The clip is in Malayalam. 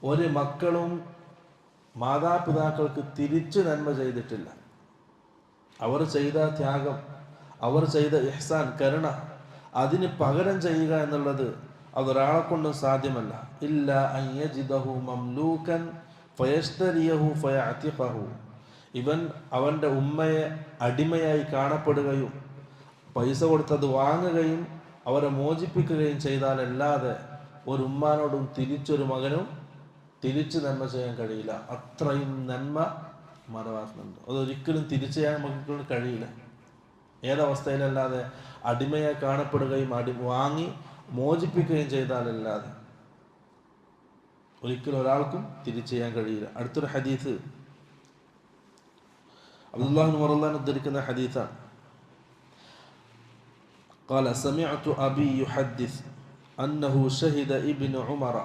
ഒരു മക്കളും മാതാപിതാക്കൾക്ക് തിരിച്ചു നന്മ ചെയ്തിട്ടില്ല. അവർ ചെയ്ത ത്യാഗം, അവർ ചെയ്ത ഇഹ്സാൻ, കരുണ, അതിന് പകരം ചെയ്യുക എന്നുള്ളത് അതൊരാളെ കൊണ്ടും സാധ്യമല്ല. ഇല്ല അൻ യജിദഹു മംലൂകൻ ഫയസ്തരിയഹു ഫയഅതിഖഹു. ഇവൻ അവൻ്റെ ഉമ്മയെ അടിമയായി കാണപ്പെടുകയും പൈസ കൊടുത്തത് വാങ്ങുകയും അവരെ മോചിപ്പിക്കുകയും ചെയ്താലല്ലാതെ ഒരു ഉമ്മാനോടും തിരിച്ചൊരു മകനും തിരിച്ച് നന്മ ചെയ്യാൻ കഴിയില്ല. അത്രയും നന്മ മറവാക്കുന്നുണ്ട്. അതൊരിക്കലും തിരിച്ചു ചെയ്യാൻ നമുക്ക് കഴിയില്ല. ഏതവസ്ഥയിലല്ലാതെ അടിമയെ കാണപ്പെടുകയും വാങ്ങി മോചിപ്പിക്കുകയും ചെയ്താലല്ലാതെ ഒരിക്കലും ഒരാൾക്കും തിരിച്ചു ചെയ്യാൻ കഴിയില്ല. അടുത്തൊരു ഹദീസ് അബ്ദുല്ലാഹ് ഇബ്നു ഉമർ ഉദ്ധരിക്കുന്ന ഹദീസാണ്. قال سمعت أبي يحدث أنه شهد ابن عمر